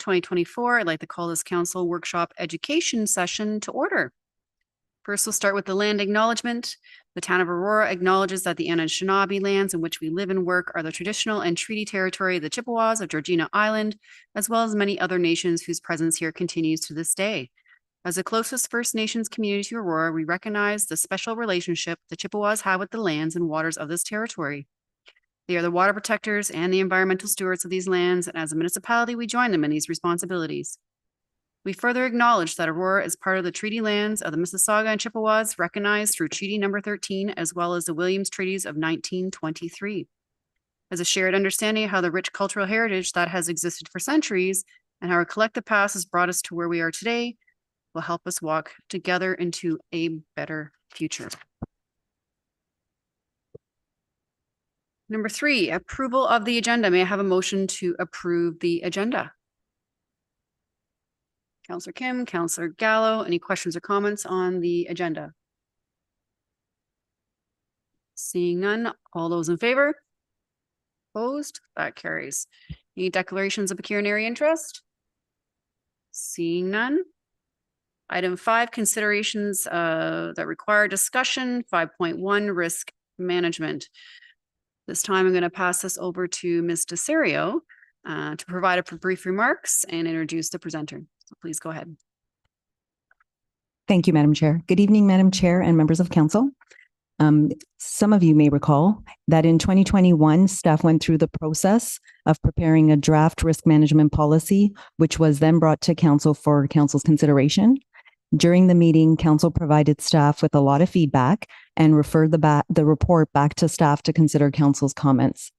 2024. I'd like to call this council workshop education session to order. First, we'll start with the land acknowledgement. The town of Aurora acknowledges that the Anishinaabe lands in which we live and work are the traditional and treaty territory of the Chippewas of Georgina Island, as well as many other nations whose presence here continues to this day. As the closest First Nations community to Aurora, we recognize the special relationship the Chippewas have with the lands and waters of this territory. They are the water protectors and the environmental stewards of these lands, and as a municipality, we join them in these responsibilities. We further acknowledge that Aurora is part of the treaty lands of the Mississauga and Chippewas, recognized through Treaty Number 13, as well as the Williams Treaties of 1923. As a shared understanding of how the rich cultural heritage that has existed for centuries and how our collective past has brought us to where we are today will help us walk together into a better future. Number 3, approval of the agenda. May I have a motion to approve the agenda? Councillor Kim, Councillor Gallo, any questions or comments on the agenda? Seeing none, all those in favor? Opposed? That carries. Any declarations of pecuniary interest? Seeing none. Item 5, considerations that require discussion. 5.1, risk management. This time I'm going to pass this over to Ms. Desario to provide a brief remarks and introduce the presenter. So please go ahead. Thank you, Madam Chair. Good evening, Madam Chair and members of council. Some of you may recall that in 2021, staff went through the process of preparing a draft risk management policy, which was then brought to council for council's consideration. During the meeting, council provided staff with a lot of feedback and referred the report back to staff to consider council's comments.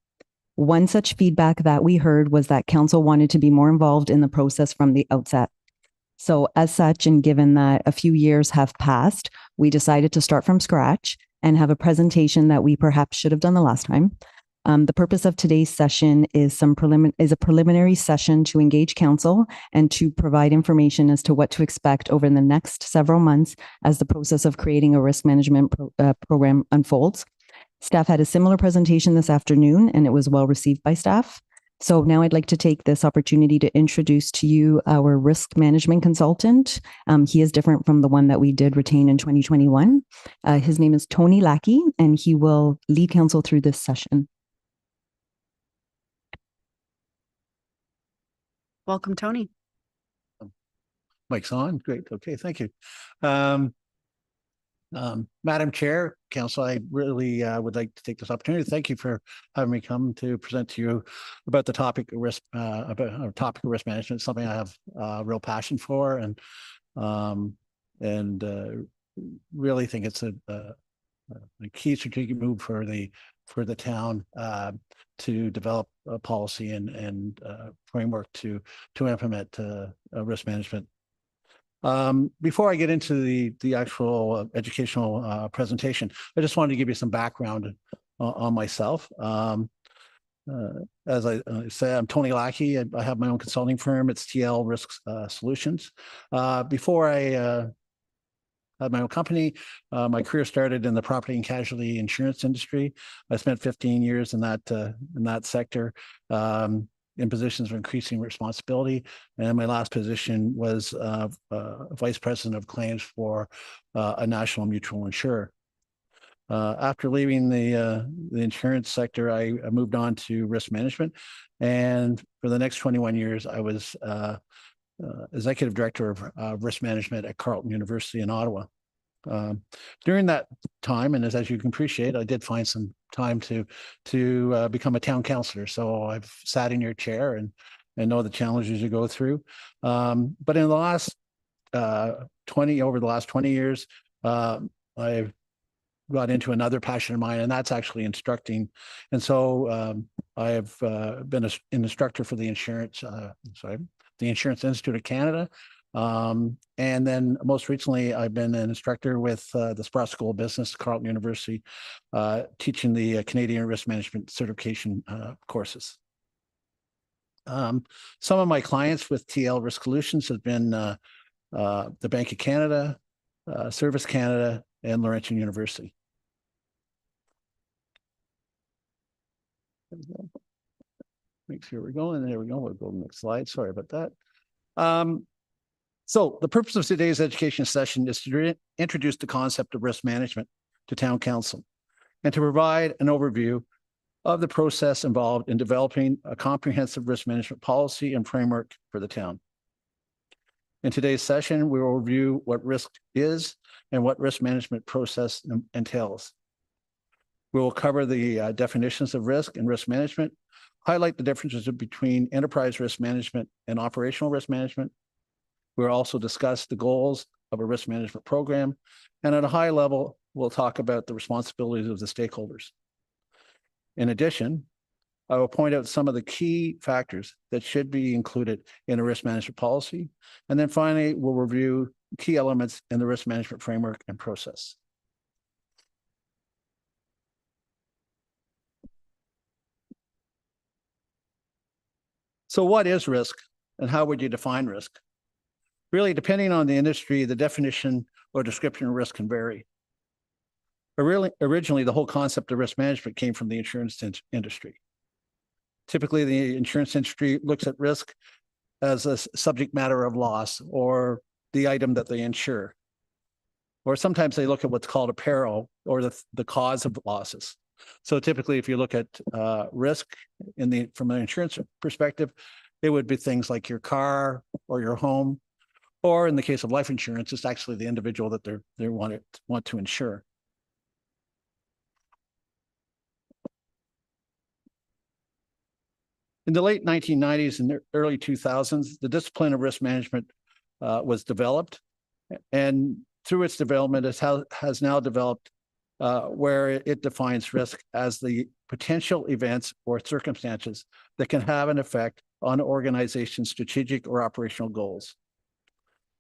One such feedback that we heard was that council wanted to be more involved in the process from the outset. So as such, and given that a few years have passed, we decided to start from scratch and have a presentation that we perhaps should have done the last time. The purpose of today's session is a preliminary session to engage council and to provide information as to what to expect over the next several months as the process of creating a risk management program unfolds. Staff had a similar presentation this afternoon, and it was well received by staff. So now I'd like to take this opportunity to introduce to you our risk management consultant. He is different from the one that we did retain in 2021. His name is Tony Lackey, and he will lead council through this session. Welcome, Tony. Mic's on. Great. Okay. Thank you. Madam Chair, Council, I really would like to take this opportunity. Thank you for having me come to present to you about the topic of risk, management, something I have real passion for, and really think it's a key strategic move for the town to develop a policy and framework to implement risk management. Before I get into the actual educational presentation, I just wanted to give you some background on myself. As I say, I'm Tony Lackey. I have my own consulting firm. It's TL Risk Solutions. Before I had my own company, my career started in the property and casualty insurance industry. I spent 15 years in that sector. In positions of increasing responsibility. And my last position was Vice President of Claims for a national mutual insurer. After leaving the insurance sector, I moved on to risk management. And for the next 21 years, I was Executive Director of Risk Management at Carleton University in Ottawa. During that time, and as you can appreciate, I did find some time to become a town councillor. So I've sat in your chair and know the challenges you go through. But in the last 20 years, I've got into another passion of mine, and that's actually instructing. And so I've been an instructor for the Insurance Institute of Canada. And then most recently, I've been an instructor with the Sprott School of Business, Carleton University, teaching the Canadian Risk Management certification courses. Some of my clients with TL Risk Solutions have been the Bank of Canada, Service Canada, and Laurentian University. Make sure we're going. There we go. We'll go to the next slide. Sorry about that. So the purpose of today's education session is to introduce the concept of risk management to town council and to provide an overview of the process involved in developing a comprehensive risk management policy and framework for the town. In today's session, we will review what risk is and what risk management process entails. We will cover the definitions of risk and risk management, highlight the differences between enterprise risk management and operational risk management. We'll also discuss the goals of a risk management program, and at a high level, we'll talk about the responsibilities of the stakeholders. In addition, I will point out some of the key factors that should be included in a risk management policy. And then finally, we'll review key elements in the risk management framework and process. So what is risk and how would you define risk? Really, depending on the industry, the definition or description of risk can vary. Originally, the whole concept of risk management came from the insurance industry. Typically, the insurance industry looks at risk as a subject matter of loss or the item that they insure. Or sometimes they look at what's called a peril or the cause of losses. So typically, if you look at risk from an insurance perspective, it would be things like your car or your home, or in the case of life insurance, it's actually the individual that they want to insure. In the late 1990s and early 2000s, the discipline of risk management was developed, and through its development, it has now developed where it defines risk as the potential events or circumstances that can have an effect on an organization's strategic or operational goals.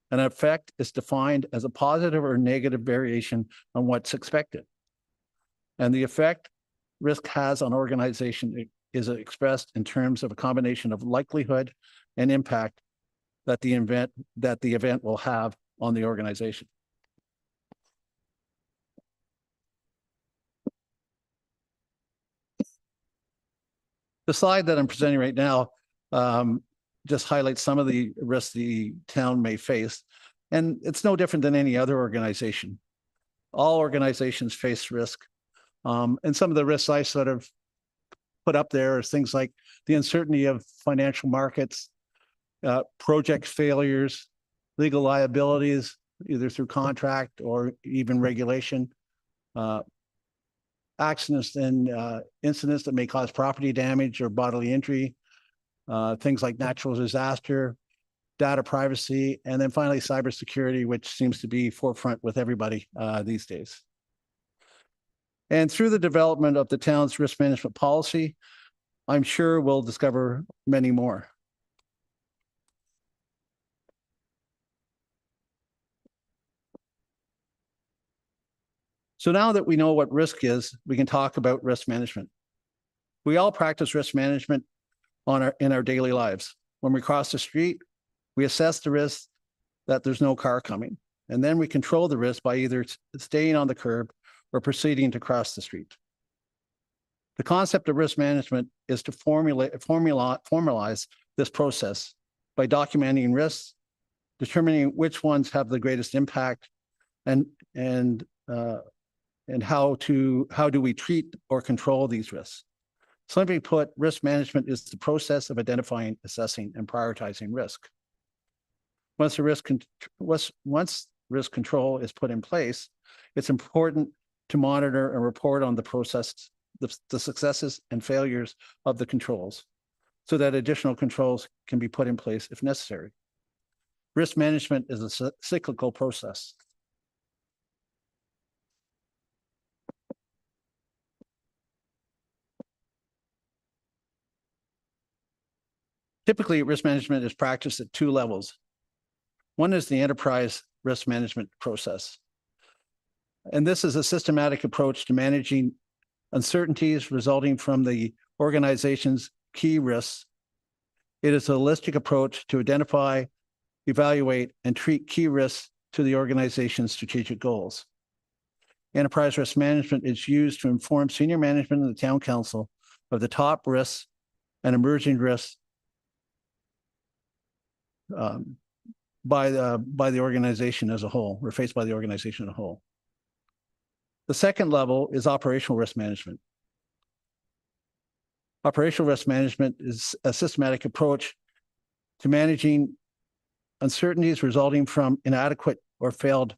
An effect is defined as a positive or negative variation on what's expected. And the effect risk has on organization is expressed in terms of a combination of likelihood and impact that the event will have on the organization. The slide that I'm presenting right now just highlights some of the risks the town may face. And it's no different than any other organization. All organizations face risk. And some of the risks I sort of put up there is things like the uncertainty of financial markets, project failures, legal liabilities, either through contract or even regulation, accidents and incidents that may cause property damage or bodily injury, things like natural disaster, data privacy, and then finally cybersecurity, which seems to be forefront with everybody these days. And through the development of the town's risk management policy, I'm sure we'll discover many more. So now that we know what risk is, we can talk about risk management. We all practice risk management in our daily lives. When we cross the street, we assess the risk that there's no car coming, and then we control the risk by either staying on the curb or proceeding to cross the street. The concept of risk management is to formalize this process by documenting risks, determining which ones have the greatest impact, and how do we treat or control these risks. Simply put, risk management is the process of identifying, assessing, and prioritizing risk. Once risk control is put in place, it's important to monitor and report on the process, the successes and failures of the controls, so that additional controls can be put in place if necessary. Risk management is a cyclical process. Typically, risk management is practiced at two levels. One is the enterprise risk management process. And this is a systematic approach to managing uncertainties resulting from the organization's key risks. It is a holistic approach to identify, evaluate, and treat key risks to the organization's strategic goals. Enterprise risk management is used to inform senior management and the town council of the top risks and emerging risks by the organization as a whole, or faced by the organization as a whole. The second level is operational risk management. Operational risk management is a systematic approach to managing uncertainties resulting from inadequate or failed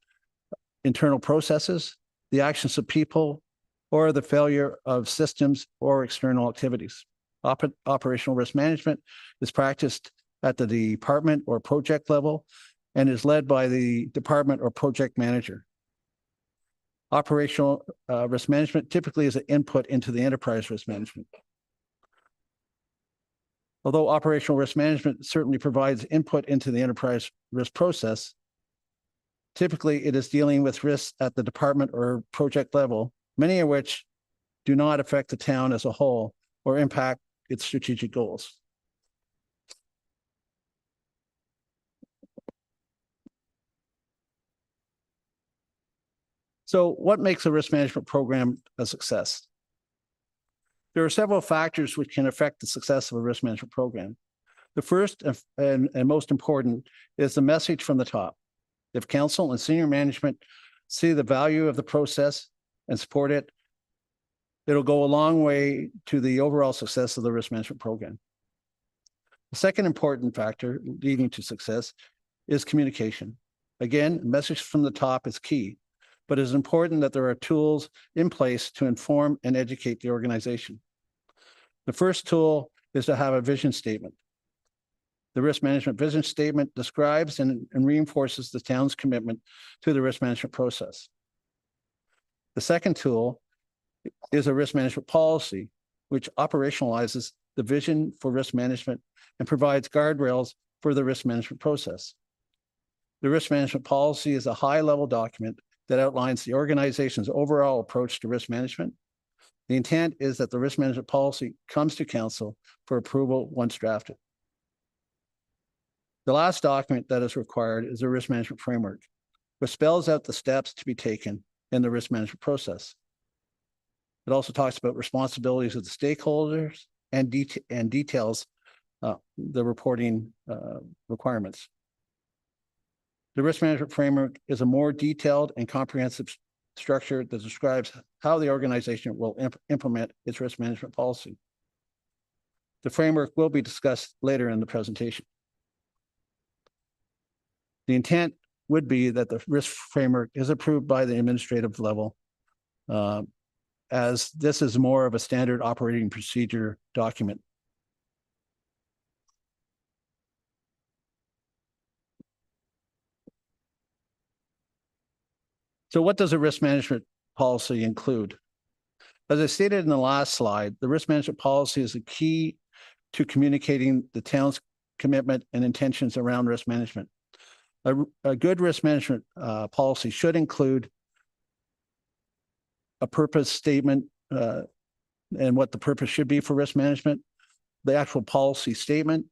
internal processes, the actions of people, or the failure of systems or external activities. Operational risk management is practiced at the department or project level and is led by the department or project manager. Operational risk management typically is an input into the enterprise risk management. Although operational risk management certainly provides input into the enterprise risk process, typically it is dealing with risks at the department or project level, many of which do not affect the town as a whole or impact its strategic goals. So what makes a risk management program a success? There are several factors which can affect the success of a risk management program. The first and most important is the message from the top. If council and senior management see the value of the process and support it, it'll go a long way to the overall success of the risk management program. The second important factor leading to success is communication. Again, message from the top is key, but it's important that there are tools in place to inform and educate the organization. The first tool is to have a vision statement. The risk management vision statement describes and reinforces the town's commitment to the risk management process. The second tool is a risk management policy, which operationalizes the vision for risk management and provides guardrails for the risk management process. The risk management policy is a high-level document that outlines the organization's overall approach to risk management. The intent is that the risk management policy comes to council for approval once drafted. The last document that is required is a risk management framework, which spells out the steps to be taken in the risk management process. It also talks about responsibilities of the stakeholders and details the reporting requirements. The risk management framework is a more detailed and comprehensive structure that describes how the organization will implement its risk management policy. The framework will be discussed later in the presentation. The intent would be that the risk framework is approved by the administrative level, as this is more of a standard operating procedure document. So what does a risk management policy include? As I stated in the last slide, the risk management policy is a key to communicating the town's commitment and intentions around risk management. A good risk management policy should include a purpose statement and what the purpose should be for risk management, the actual policy statement,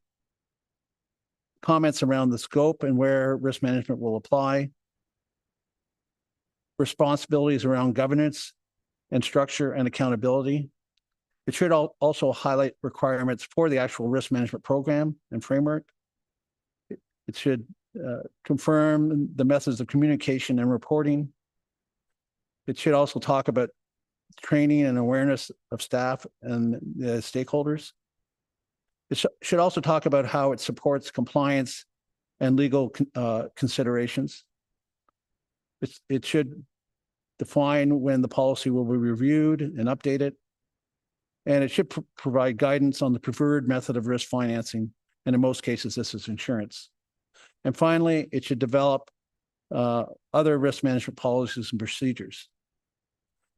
comments around the scope and where risk management will apply, responsibilities around governance and structure and accountability. It should also highlight requirements for the actual risk management program and framework. It should confirm the methods of communication and reporting. It should also talk about training and awareness of staff and the stakeholders. It should also talk about how it supports compliance and legal considerations. It should define when the policy will be reviewed and updated. And it should provide guidance on the preferred method of risk financing. And in most cases, this is insurance. And finally, it should develop other risk management policies and procedures.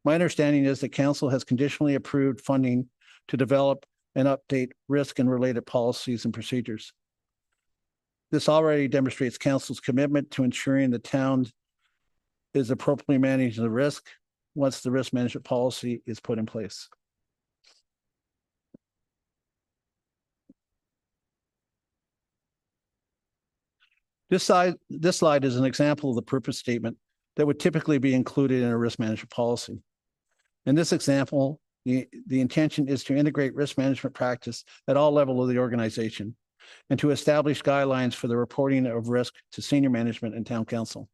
My understanding is that council has conditionally approved funding to develop and update risk and related policies and procedures. This already demonstrates council's commitment to ensuring the town is appropriately managing the risk once the risk management policy is put in place. This slide is an example of the purpose statement that would typically be included in a risk management policy. In this example, the intention is to integrate risk management practice at all levels of the organization and to establish guidelines for the reporting of risk to senior management and town council.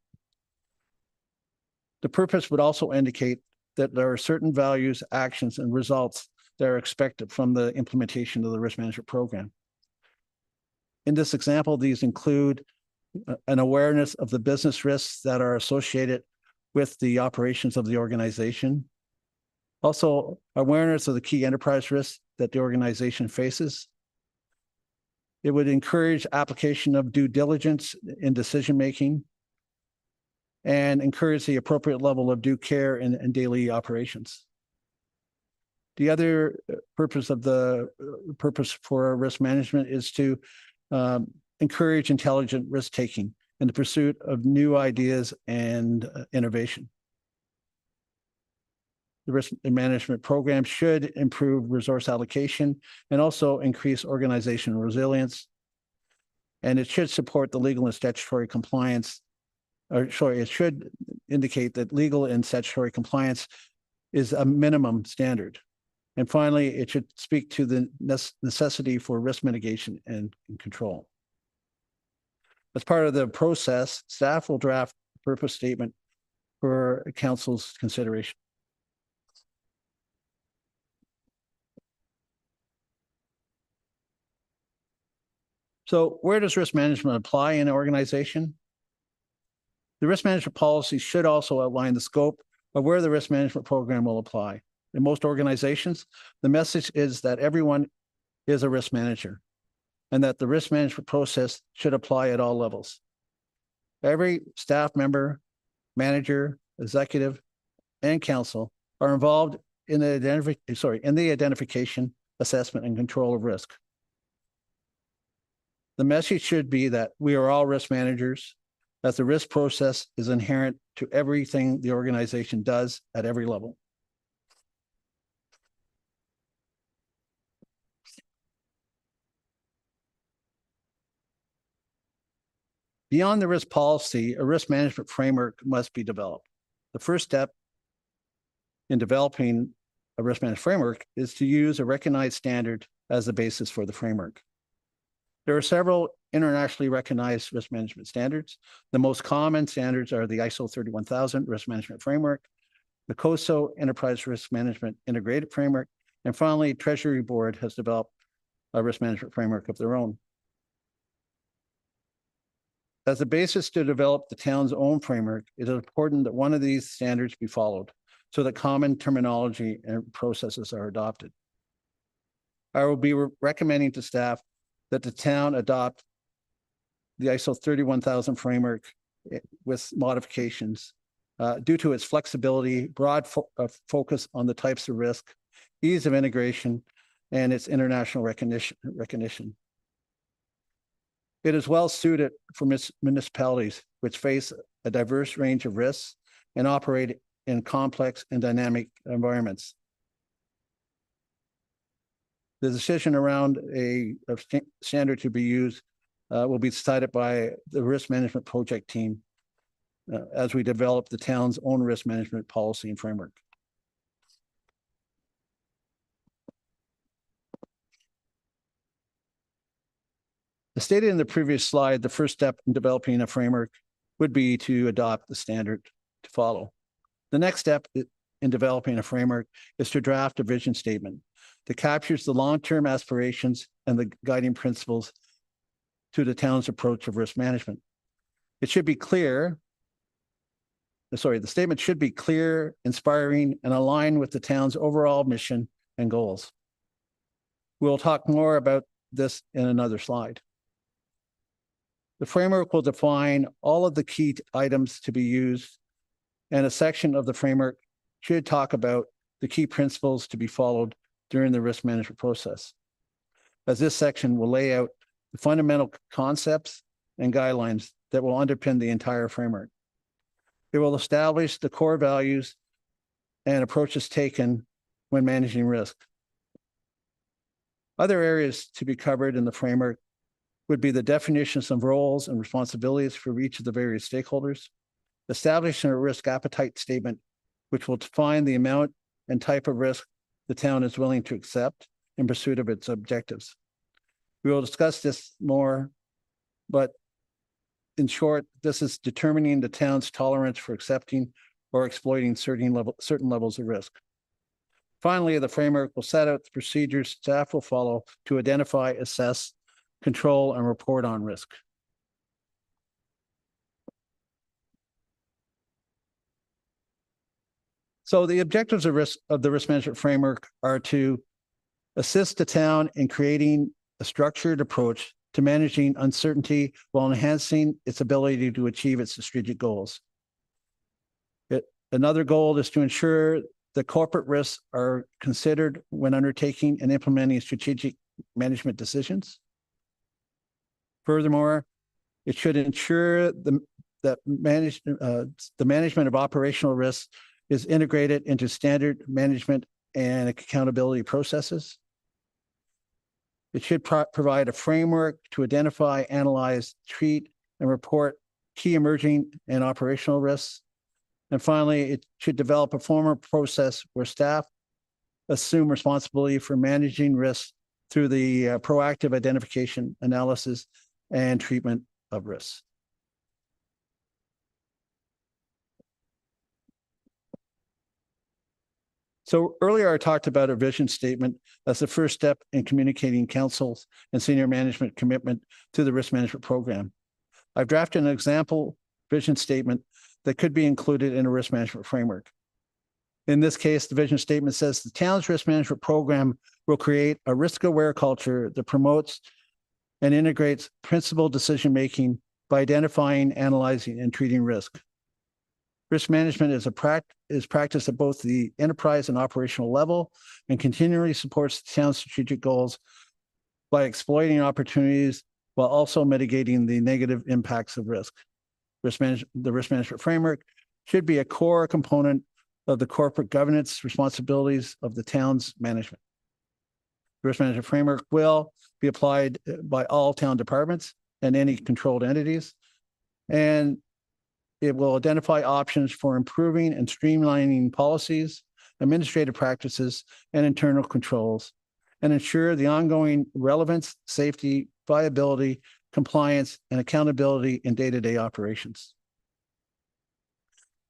The purpose would also indicate that there are certain values, actions, and results that are expected from the implementation of the risk management program. In this example, these include an awareness of the business risks that are associated with the operations of the organization. Also, awareness of the key enterprise risks that the organization faces. It would encourage application of due diligence in decision-making and encourage the appropriate level of due care in daily operations. The other purpose for risk management is to encourage intelligent risk-taking in the pursuit of new ideas and innovation. The risk management program should improve resource allocation and also increase organizational resilience. And it should support the legal and statutory compliance, it should indicate that legal and statutory compliance is a minimum standard. And finally, it should speak to the necessity for risk mitigation and control. As part of the process, staff will draft a purpose statement for council's consideration. So where does risk management apply in an organization? The risk management policy should also outline the scope of where the risk management program will apply. In most organizations, the message is that everyone is a risk manager and that the risk management process should apply at all levels. Every staff member, manager, executive, and council are involved in the identification, assessment, and control of risk. The message should be that we are all risk managers, that the risk process is inherent to everything the organization does at every level. Beyond the risk policy, a risk management framework must be developed. The first step in developing a risk management framework is to use a recognized standard as the basis for the framework. There are several internationally recognized risk management standards. The most common standards are the ISO 31000 Risk Management Framework, the COSO Enterprise Risk Management Integrated Framework, and finally, Treasury Board has developed a risk management framework of their own. As a basis to develop the town's own framework, it is important that one of these standards be followed so that common terminology and processes are adopted. I will be recommending to staff that the town adopt the ISO 31000 framework with modifications due to its flexibility, broad focus on the types of risk, ease of integration, and its international recognition. It is well suited for municipalities which face a diverse range of risks and operate in complex and dynamic environments. The decision around a standard to be used will be decided by the risk management project team as we develop the town's own risk management policy and framework. As stated in the previous slide, the first step in developing a framework would be to adopt the standard to follow. The next step in developing a framework is to draft a vision statement that captures the long-term aspirations and the guiding principles to the town's approach of risk management. It should be clear, the statement should be clear, inspiring, and aligned with the town's overall mission and goals. We'll talk more about this in another slide. The framework will define all of the key items to be used, and a section of the framework should talk about the key principles to be followed during the risk management process, as this section will lay out the fundamental concepts and guidelines that will underpin the entire framework. It will establish the core values and approaches taken when managing risk. Other areas to be covered in the framework would be the definitions of roles and responsibilities for each of the various stakeholders, establishing a risk appetite statement, which will define the amount and type of risk the town is willing to accept in pursuit of its objectives, We will discuss this more, but in short, this is determining the town's tolerance for accepting or exploiting certain levels of risk. Finally, the framework will set out the procedures staff will follow to identify, assess, control, and report on risk. So the objectives of the risk management framework are to assist the town in creating a structured approach to managing uncertainty while enhancing its ability to achieve its strategic goals. Another goal is to ensure that corporate risks are considered when undertaking and implementing strategic management decisions. Furthermore, it should ensure the management of operational risks is integrated into standard management and accountability processes. It should provide a framework to identify, analyze, treat, and report key emerging and operational risks. And finally, it should develop a formal process where staff assume responsibility for managing risks through the proactive identification, analysis, and treatment of risks. So earlier I talked about a vision statement as the first step in communicating council's and senior management commitment to the risk management program. I've drafted an example vision statement that could be included in a risk management framework. In this case, the vision statement says the town's risk management program will create a risk-aware culture that promotes and integrates principled decision-making by identifying, analyzing, and treating risk. Risk management is practiced at both the enterprise and operational level and continually supports the town's strategic goals by exploiting opportunities while also mitigating the negative impacts of risk. The risk management framework should be a core component of the corporate governance responsibilities of the town's management. The risk management framework will be applied by all town departments and any controlled entities, and it will identify options for improving and streamlining policies, administrative practices, and internal controls, and ensure the ongoing relevance, safety, viability, compliance, and accountability in day-to-day operations.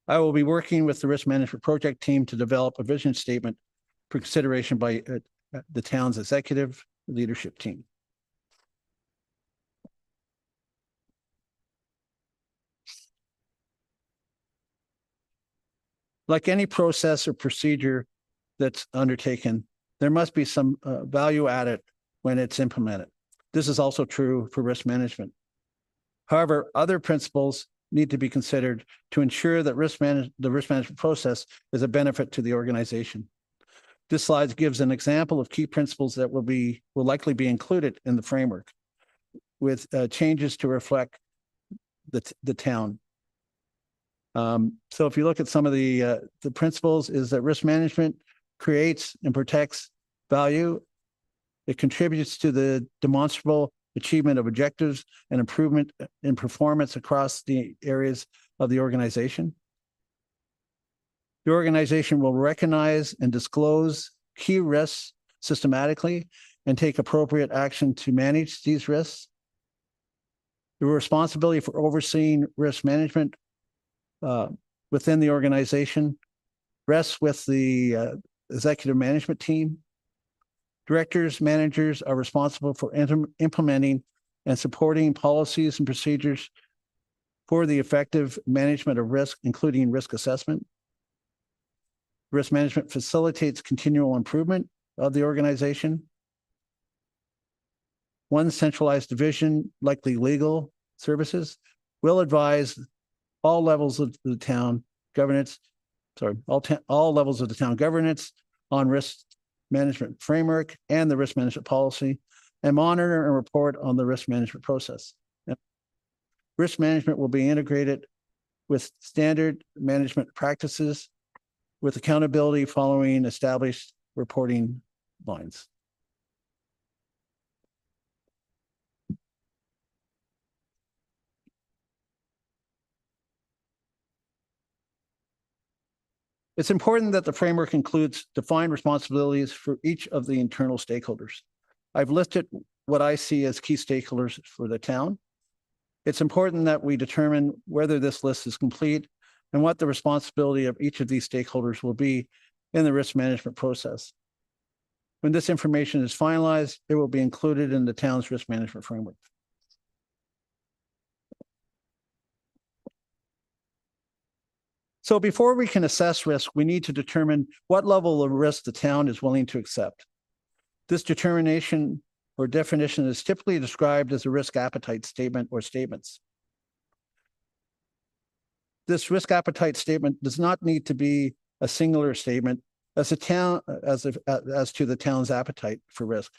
I will be working with the risk management project team to develop a vision statement for consideration by the town's executive leadership team. Like any process or procedure that's undertaken, there must be some value added when it's implemented. This is also true for risk management. However, other principles need to be considered to ensure that the risk management process is a benefit to the organization. This slide gives an example of key principles that will likely be included in the framework with changes to reflect the town. So if you look at some of the principles, is that risk management creates and protects value. It contributes to the demonstrable achievement of objectives and improvement in performance across the areas of the organization. The organization will recognize and disclose key risks systematically and take appropriate action to manage these risks. The responsibility for overseeing risk management within the organization rests with the executive management team. Directors, managers are responsible for implementing and supporting policies and procedures for the effective management of risk, including risk assessment. Risk management facilitates continual improvement of the organization. One centralized division, likely legal services, will advise all levels of the town governance, all levels of the town governance on risk management framework and the risk management policy, and monitor and report on the risk management process. Risk management will be integrated with standard management practices with accountability following established reporting lines. It's important that the framework includes defined responsibilities for each of the internal stakeholders. I've listed what I see as key stakeholders for the town. It's important that we determine whether this list is complete and what the responsibility of each of these stakeholders will be in the risk management process. When this information is finalized, it will be included in the town's risk management framework. So before we can assess risk, we need to determine what level of risk the town is willing to accept. This determination or definition is typically described as a risk appetite statement or statements. This risk appetite statement does not need to be a singular statement as to the town's appetite for risk.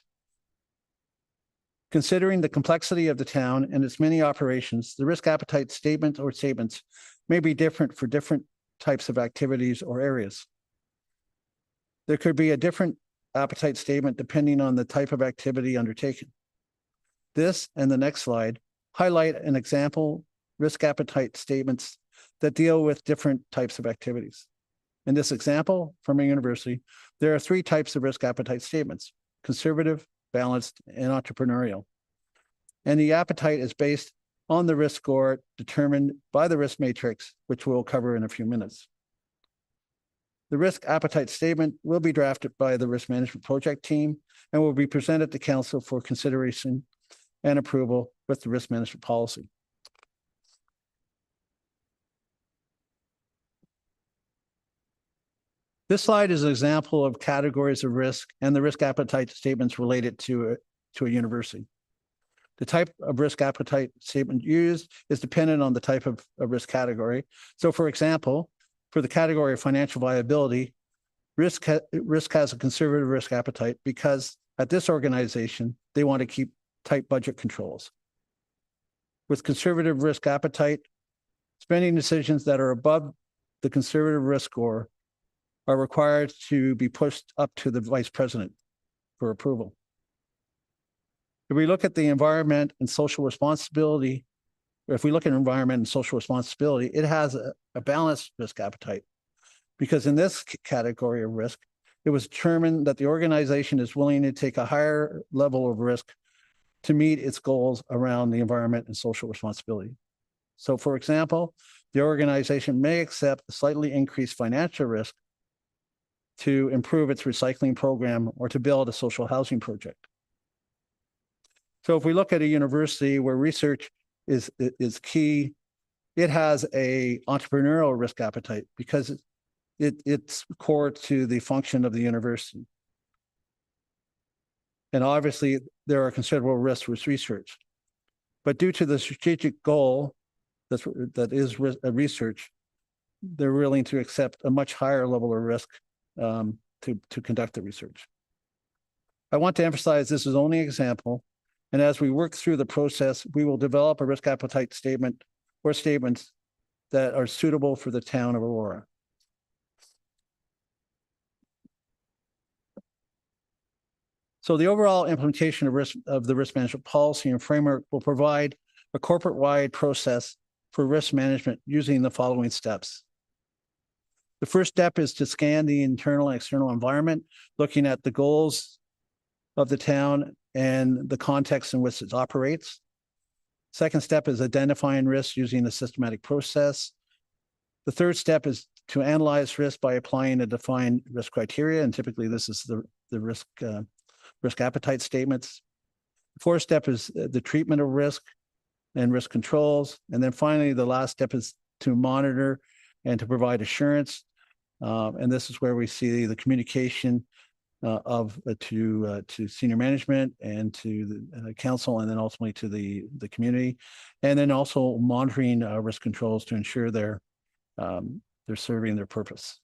Considering the complexity of the town and its many operations, the risk appetite statement or statements may be different for different types of activities or areas. There could be a different appetite statement depending on the type of activity undertaken. This and the next slide highlight an example risk appetite statements that deal with different types of activities. In this example from a university, there are 3 types of risk appetite statements: conservative, balanced, and entrepreneurial. And the appetite is based on the risk score determined by the risk matrix, which we'll cover in a few minutes. The risk appetite statement will be drafted by the risk management project team and will be presented to council for consideration and approval with the risk management policy. This slide is an example of categories of risk and the risk appetite statements related to a university. The type of risk appetite statement used is dependent on the type of risk category. So for example, for the category of financial viability, risk has a conservative risk appetite because at this organization, they want to keep tight budget controls. With conservative risk appetite, spending decisions that are above the conservative risk score are required to be pushed up to the vice president for approval. If we look at the environment and social responsibility, if we look at environment and social responsibility, it has a balanced risk appetite because in this category of risk, it was determined that the organization is willing to take a higher level of risk to meet its goals around the environment and social responsibility. So for example, the organization may accept a slightly increased financial risk to improve its recycling program or to build a social housing project. So if we look at a university where research is key, it has a entrepreneurial risk appetite because it's core to the function of the university. And obviously there are considerable risks with research, but due to the strategic goal that is research, they're willing to accept a much higher level of risk to conduct the research. I want to emphasize this is only an example. And as we work through the process, we will develop a risk appetite statement or statements that are suitable for the town of Aurora. So the overall implementation of the risk management policy and framework will provide a corporate-wide process for risk management using the following steps. The first step is to scan the internal and external environment, looking at the goals of the town and the context in which it operates. Second step is identifying risks using a systematic process. The third step is to analyze risk by applying a defined risk criteria, and typically this is the risk appetite statements. The fourth step is the treatment of risk and risk controls. And then finally, the last step is to monitor and to provide assurance. And this is where we see the communication to senior management and to the council, and then ultimately to the community, and then also monitoring risk controls to ensure they're serving their purpose.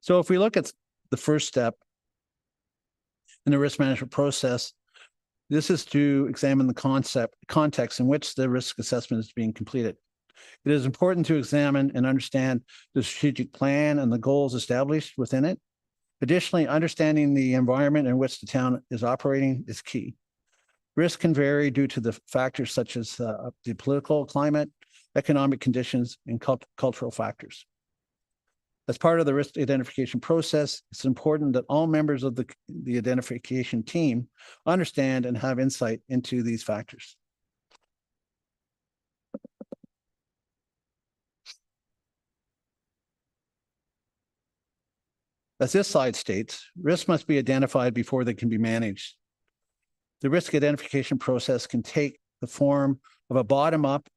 So if we look at the first step in the risk management process, this is to examine the context in which the risk assessment is being completed. It is important to examine and understand the strategic plan and the goals established within it. Additionally, understanding the environment in which the town is operating is key. Risk can vary due to the factors such as the political climate, economic conditions, and cultural factors. As part of the risk identification process, it's important that all members of the identification team understand and have insight into these factors. As this slide states, risks must be identified before they can be managed. The risk identification process can take the form of a bottom-up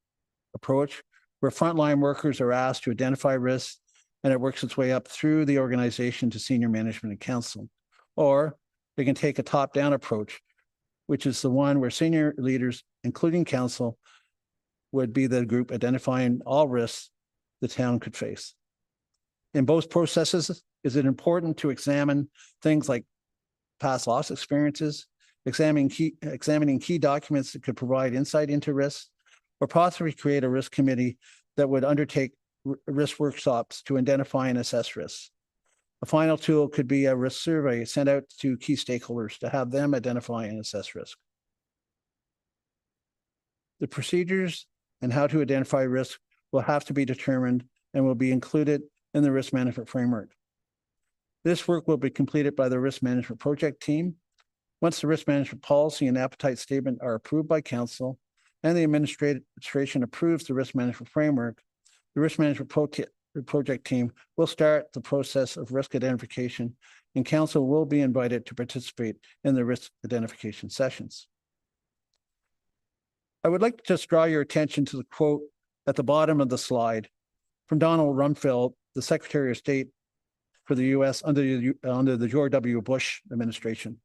approach where frontline workers are asked to identify risks, and it works its way up through the organization to senior management and council. Or they can take a top-down approach, which is the one where senior leaders, including council, would be the group identifying all risks the town could face. In both processes, is it important to examine things like past loss experiences, examining key documents that could provide insight into risks, or possibly create a risk committee that would undertake risk workshops to identify and assess risks. A final tool could be a risk survey sent out to key stakeholders to have them identify and assess risk. The procedures and how to identify risk will have to be determined and will be included in the risk management framework. This work will be completed by the risk management project team. Once the risk management policy and appetite statement are approved by council and the administration approves the risk management framework, the risk management project team will start the process of risk identification, and council will be invited to participate in the risk identification sessions. I would like to just draw your attention to the quote at the bottom of the slide from Donald Rumsfeld, the Secretary of State for the U.S. under the George W. Bush administration.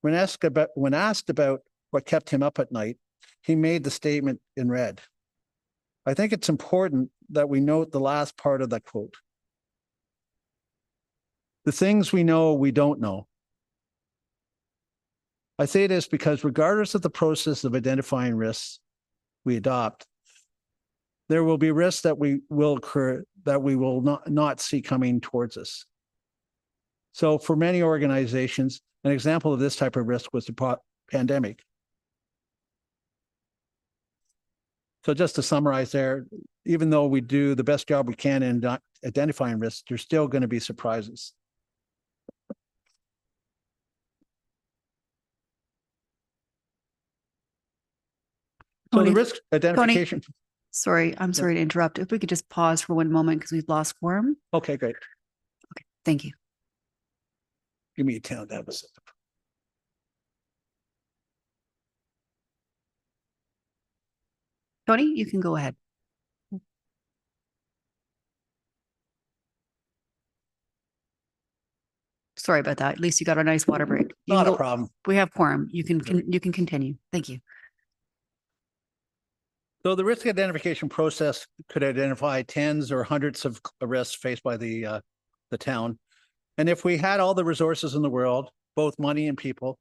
When asked about what kept him up at night, he made the statement in red. I think it's important that we note the last part of that quote. The things we know, we don't know. I say this because regardless of the process of identifying risks we adopt, there will be risks that will occur that we will not see coming towards us. So for many organizations, an example of this type of risk was the pandemic. So just to summarize there, even though we do the best job we can in identifying risks, there's still going to be surprises. So Tony, the risk identification. Sorry, I'm sorry to interrupt. If we could just pause for one moment because we've lost quorum. Okay, great. Okay, thank you. Give me a count. That was it. Tony, you can go ahead. Sorry about that. At least you got a nice water break. You Not can a go- problem. We have quorum. You can continue. Thank you. So the risk identification process could identify tens or hundreds of risks faced by the town. And if we had all the resources in the world, both money and people,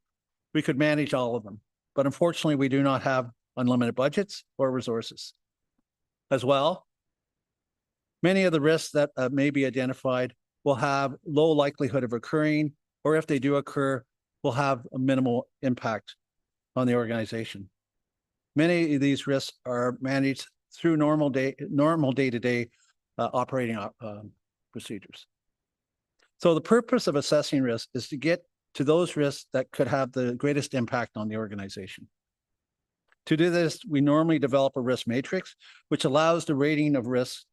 we could manage all of them. But unfortunately, we do not have unlimited budgets or resources. As well, many of the risks that may be identified will have low likelihood of occurring, or if they do occur, will have a minimal impact on the organization. Many of these risks are managed through normal day-to-day operating procedures. So the purpose of assessing risk is to get to those risks that could have the greatest impact on the organization. To do this, we normally develop a risk matrix, which allows the rating of risks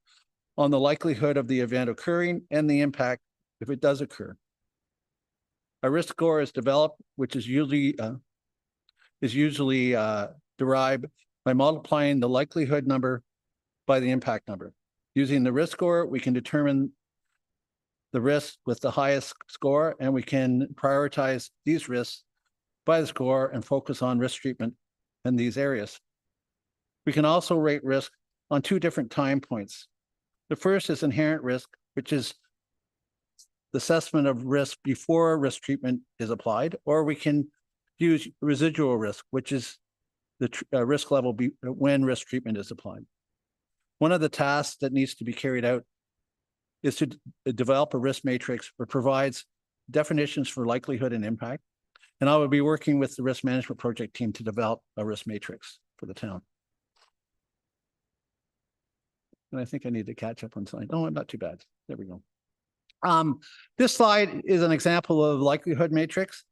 on the likelihood of the event occurring and the impact if it does occur. A risk score is developed, which is usually derived by multiplying the likelihood number by the impact number. Using the risk score, we can determine the risk with the highest score, and we can prioritize these risks by the score and focus on risk treatment in these areas. We can also rate risk on two different time points. The first is inherent risk, which is the assessment of risk before risk treatment is applied, or we can use residual risk, which is the risk level when risk treatment is applied. One of the tasks that needs to be carried out is to develop a risk matrix that provides definitions for likelihood and impact. And I will be working with the risk management project team to develop a risk matrix for the town. And I think I need to catch up on something. Oh, not too bad. There we go. This slide is an example of likelihood matrix.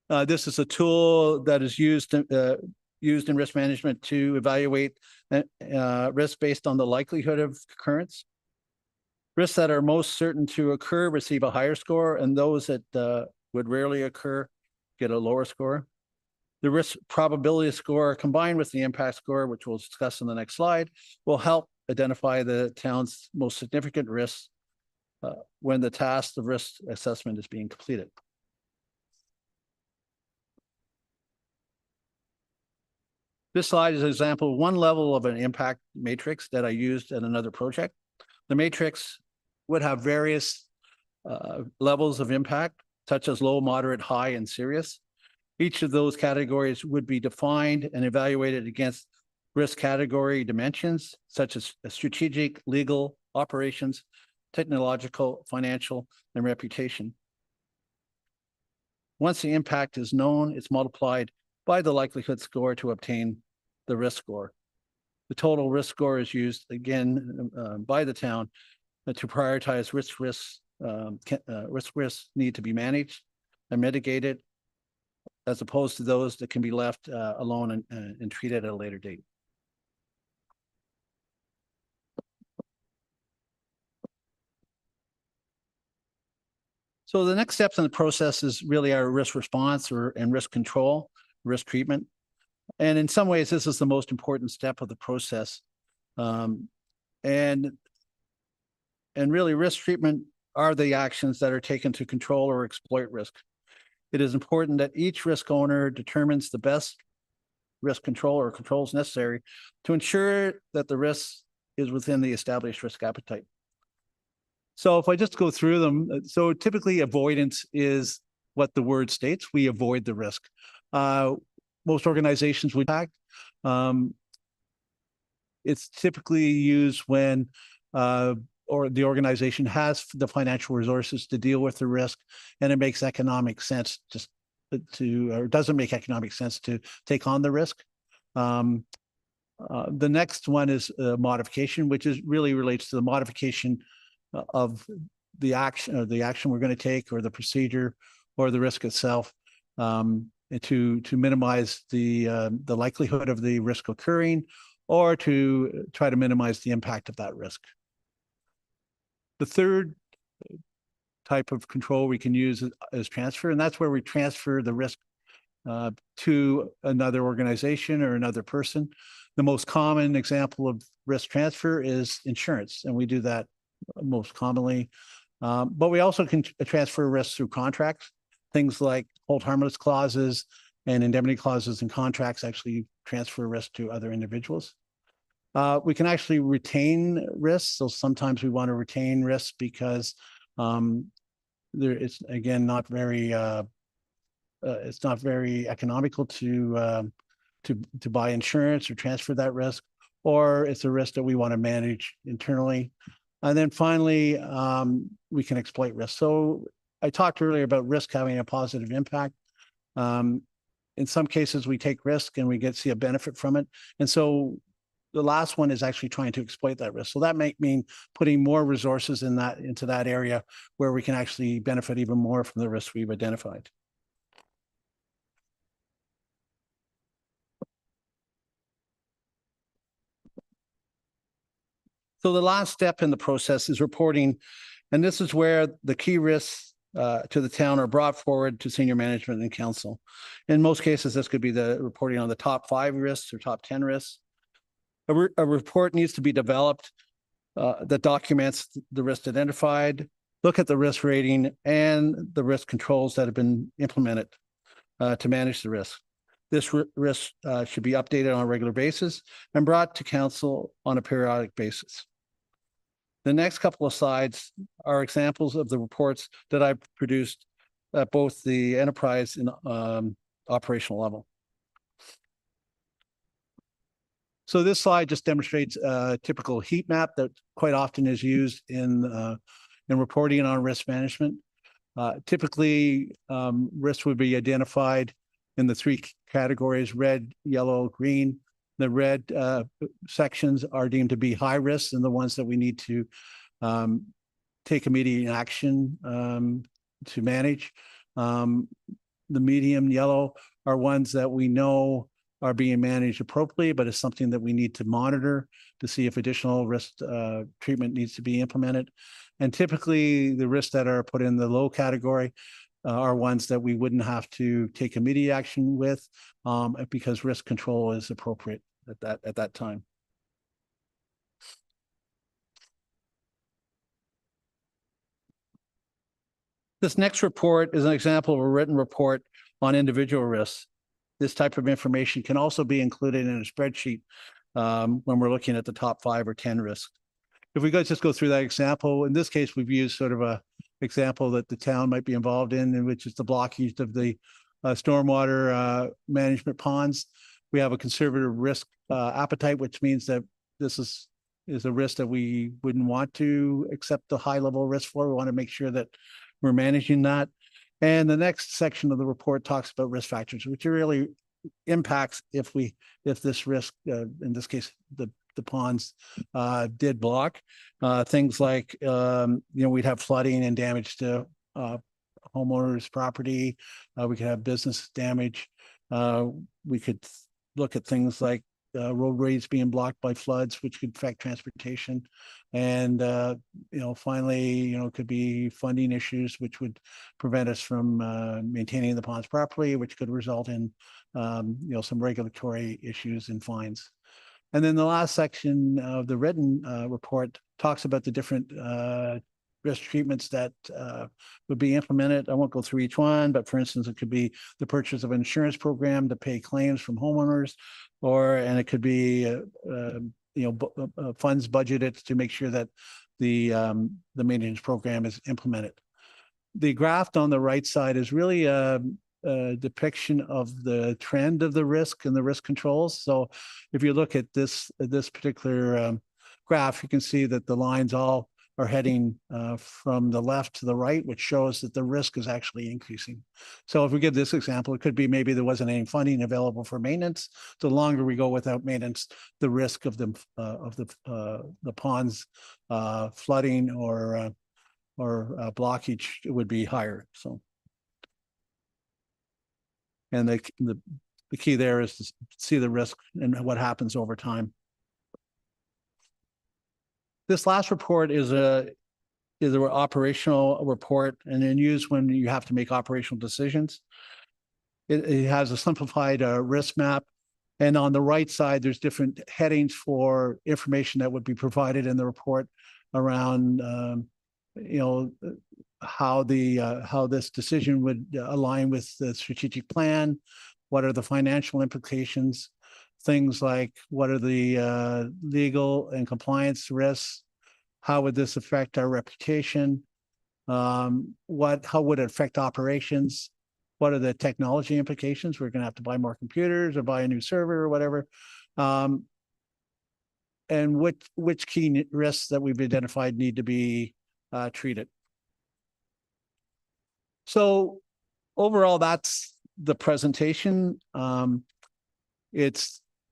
This is a tool that is used in risk management to evaluate risk based on the likelihood of occurrence. Risks that are most certain to occur receive a higher score, and those that would rarely occur get a lower score. The risk probability score combined with the impact score, which we'll discuss in the next slide, will help identify the town's most significant risks when the task of risk assessment is being completed. This slide is an example of one level of an impact matrix that I used in another project. The matrix would have various levels of impact, such as low, moderate, high, and serious. Each of those categories would be defined and evaluated against risk category dimensions, such as strategic, legal, operations, technological, financial, and reputation. Once the impact is known, it's multiplied by the likelihood score to obtain the risk score. The total risk score is used again by the town to prioritize which risks need to be managed and mitigated, as opposed to those that can be left alone and treated at a later date. So the next steps in the process is really our risk response and risk control, risk treatment. And in some ways, this is the most important step of the process. And really risk treatment are the actions that are taken to control or exploit risk. It is important that each risk owner determines the best risk control or controls necessary to ensure that the risk is within the established risk appetite. So if I just go through them, so typically avoidance is what the word states. We avoid the risk. Most organizations would act. It's typically used when or the organization has the financial resources to deal with the risk, and it makes economic sense just or doesn't make economic sense to take on the risk. The next one is modification, which is really relates to the modification of the action we're going to take, or the procedure, or the risk itself, to minimize the likelihood of the risk occurring, or to try to minimize the impact of that risk. The third type of control we can use is transfer, and that's where we transfer the risk to another organization or another person. The most common example of risk transfer is insurance, and we do that most commonly. But we also can transfer risks through contracts. Things like hold harmless clauses and indemnity clauses in contracts actually transfer risk to other individuals. We can actually retain risks. So sometimes we want to retain risks because it's again not very it's not very economical to buy insurance or transfer that risk, or it's a risk that we want to manage internally. And then finally, we can exploit risk. So I talked earlier about risk having a positive impact. In some cases, we take risk and we see a benefit from it. And so the last one is actually trying to exploit that risk. So that might mean putting more resources into that area where we can actually benefit even more from the risks we've identified. So the last step in the process is reporting, and this is where the key risks to the town are brought forward to senior management and council. In most cases, this could be the reporting on the top 5 risks or top 10 risks. A report needs to be developed that documents the risk identified, look at the risk rating and the risk controls that have been implemented to manage the risk. This risk should be updated on a regular basis and brought to council on a periodic basis. The next couple of slides are examples of the reports that I've produced at both the enterprise and operational level. So this slide just demonstrates a typical heat map that quite often is used in reporting on risk management. Typically, risks would be identified in the 3 categories: red, yellow, green. The red sections are deemed to be high risk and the ones that we need to take immediate action to manage. The medium yellow are ones that we know are being managed appropriately, but it's something that we need to monitor to see if additional risk treatment needs to be implemented. And typically the risks that are put in the low category are ones that we wouldn't have to take immediate action with because risk control is appropriate at that time. This next report is an example of a written report on individual risks. This type of information can also be included in a spreadsheet when we're looking at the top 5 or 10 risks. If we just go through that example, in this case, we've used sort of a example that the town might be involved in which is the blockage of the stormwater management ponds. We have a conservative risk appetite, which means that this is a risk that we wouldn't want to accept the high level risk for. We want to make sure that we're managing that. And the next section of the report talks about risk factors, which really impacts if this risk, in this case, the ponds did block. Things like, we'd have flooding and damage to homeowners' property. We could have business damage. We could look at things like roadways being blocked by floods, which could affect transportation. And, finally, it could be funding issues, which would prevent us from maintaining the ponds properly, which could result in, some regulatory issues and fines. And then the last section of the written report talks about the different risk treatments that would be implemented. I won't go through each one, but for instance, it could be the purchase of an insurance program to pay claims from homeowners, and it could be funds budgeted to make sure that the maintenance program is implemented. The graph on the right side is really a depiction of the trend of the risk and the risk controls. So if you look at this particular graph, you can see that the lines all are heading from the left to the right, which shows that the risk is actually increasing. So if we give this example, it could be maybe there wasn't any funding available for maintenance. The longer we go without maintenance, the risk of the ponds flooding or blockage would be higher. So, and the key there is to see the risk and what happens over time. This last report is an operational report and then used when you have to make operational decisions. It has a simplified risk map. And on the right side, there's different headings for information that would be provided in the report around, how this decision would align with the strategic plan. What are the financial implications? Things like what are the legal and compliance risks? How would this affect our reputation? How would it affect operations? What are the technology implications? We're going to have to buy more computers or buy a new server or whatever. And which key risks that we've identified need to be treated. So overall, that's the presentation.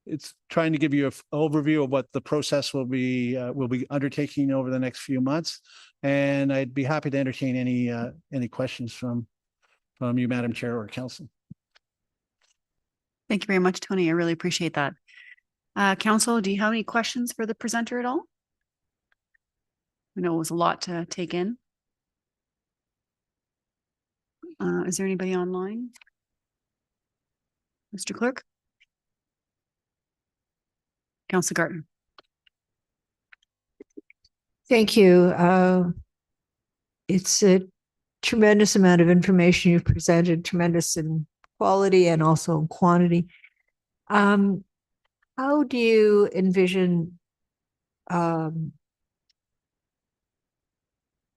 It's trying to give you an overview of what the process will be undertaking over the next few months, and I'd be happy to entertain any questions from you, Madam Chair or Council. Thank you very much, Tony. I really appreciate that. Council, do you have any questions for the presenter at all? I know it was a lot to take in. Is there anybody online? Mr. Clerk? Councilor Garten. Thank you. It's a tremendous amount of information you've presented, tremendous in quality and also in quantity. How do you envision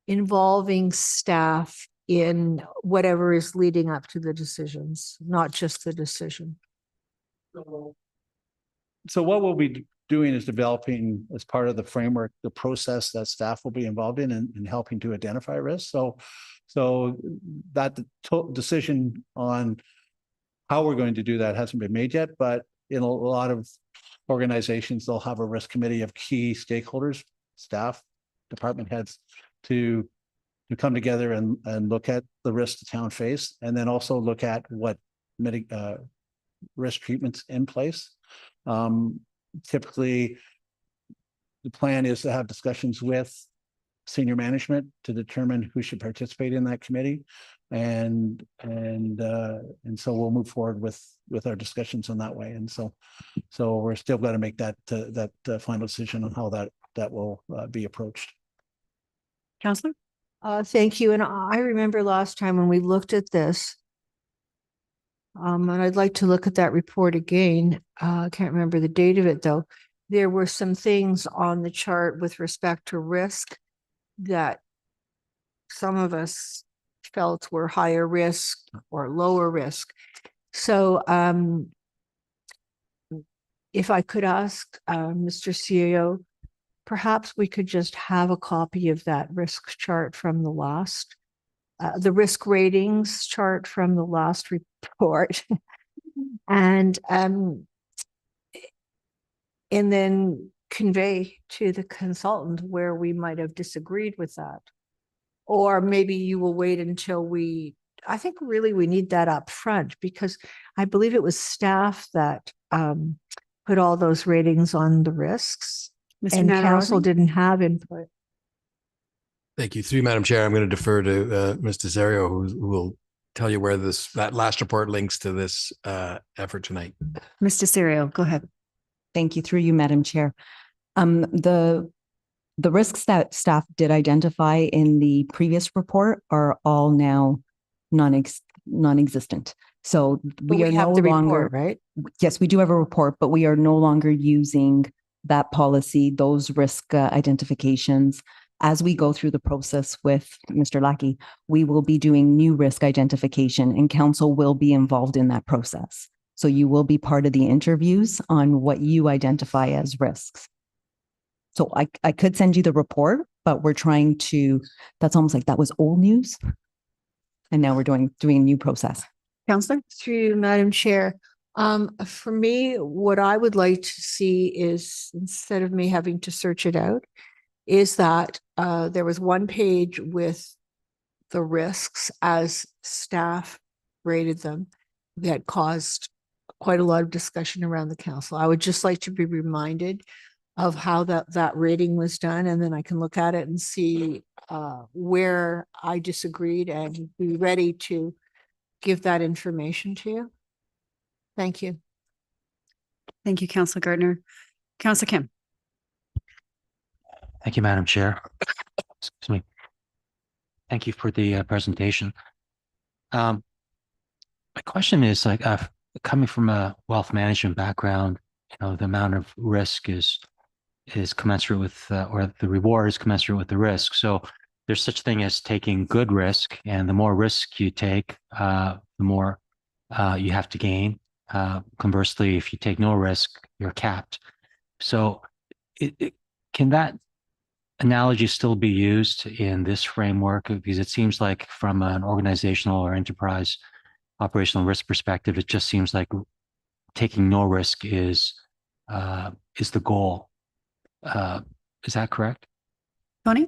involving staff in whatever is leading up to the decisions, not just the decision? So what we'll be doing is developing, as part of the framework, the process that staff will be involved in helping to identify risks. So that decision on how we're going to do that hasn't been made yet, but in a lot of organizations, they'll have a risk committee of key stakeholders, staff, department heads, to come together and look at the risks the town face, and then also look at what risk treatments in place. Typically, the plan is to have discussions with senior management to determine who should participate in that committee. And so we'll move forward with our discussions in that way. And so we're still going to make that final decision on how that will be approached. Counselor? Thank you. And I remember last time when we looked at this, and I'd like to look at that report again. I can't remember the date of it, though. There were some things on the chart with respect to risk that some of us felt were higher risk or lower risk. So if I could ask Mr. CEO, perhaps we could just have a copy of that risk chart from the last, the risk ratings chart from the last report. And then convey to the consultant where we might have disagreed with that. Or maybe you will wait until I think really we need that up front, because I believe it was staff that put all those ratings on the risks. Mr. And council Natarasi? didn't have input. Thank you. Through you, Madam Chair, I'm going to defer to Mr. Zerio, who will tell you where that last report links to this effort tonight. Mr. Serio, go ahead. Thank you. Through you, Madam Chair. The risks that staff did identify in the previous report are all now non-existent. So we are no longer, right? yes, we do have a report, but we are no longer using that policy, those risk identifications. As we go through the process with Mr. Lackey, we will be doing new risk identification, and council will be involved in that process. So you will be part of the interviews on what you identify as risks. So I could send you the report, but we're trying to, that's almost like that was old news. And now we're doing a new process. Counselor? Through you, Madam Chair. For me, what I would like to see is, instead of me having to search it out, is that there was one page with the risks as staff rated them that caused quite a lot of discussion around the council. I would just like to be reminded of how that rating was done, and then I can look at it and see where I disagreed and be ready to give that information to you. Thank you. Thank you, Counselor Gardner. Counselor Kim? Thank you, Madam Chair. Excuse me. Thank you for the presentation. My question is, like, coming from a wealth management background, the amount of risk is commensurate with, or the reward is commensurate with the risk. So there's such thing as taking good risk, and the more risk you take, the more you have to gain. Conversely, if you take no risk, you're capped. So can that analogy still be used in this framework? Because it seems like from an organizational or enterprise operational risk perspective, it just seems like taking no risk is the goal. Is that correct? Tony?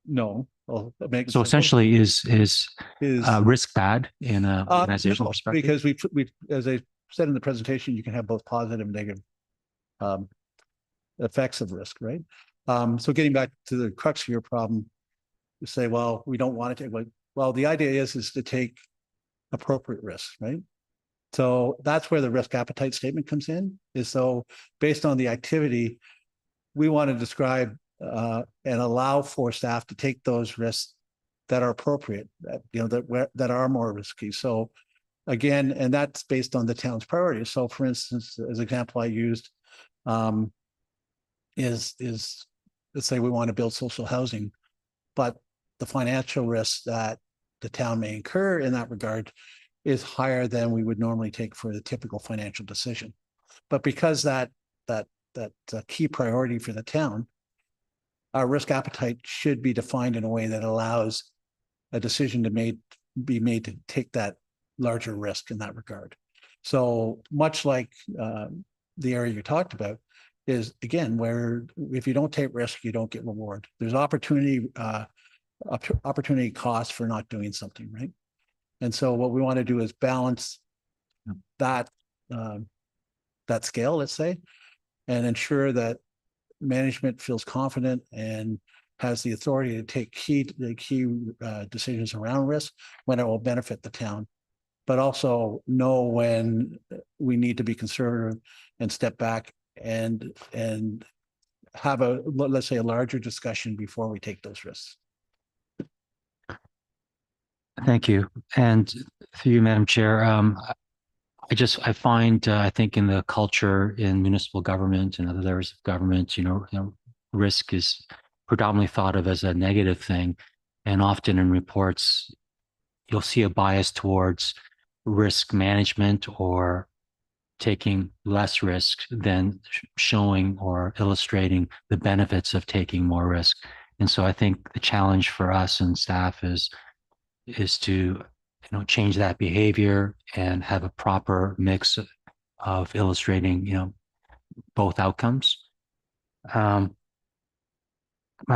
No. Well, So essentially, is risk bad in an organizational no, perspective? because we, as I said in the presentation, you can have both positive and negative effects of risk, right? So getting back to the crux of your problem, you say, well, we don't want to take, well, the idea is to take appropriate risks, right? So that's where the risk appetite statement comes in, is so based on the activity, we want to describe and allow for staff to take those risks that are appropriate, that are more risky. So again, and that's based on the town's priorities. So for instance, as an example I used, is let's say we want to build social housing, but the financial risk that the town may incur in that regard is higher than we would normally take for the typical financial decision. But because that key priority for the town, our risk appetite should be defined in a way that allows a decision to be made to take that larger risk in that regard. So much like the area you talked about, is again, where if you don't take risk, you don't get reward. There's opportunity cost for not doing something, right? And so what we want to do is balance that, that scale, let's say, and ensure that management feels confident and has the authority to take the key decisions around risk when it will benefit the town, but also know when we need to be conservative and step back and have a, let's say, a larger discussion before we take those risks. Thank you. And through you, Madam Chair, I find, I think in the culture in municipal government and other areas of government, risk is predominantly thought of as a negative thing. And often in reports, you'll see a bias towards risk management or taking less risk than showing or illustrating the benefits of taking more risk. And so I think the challenge for us and staff is to change that behavior and have a proper mix of illustrating both outcomes. My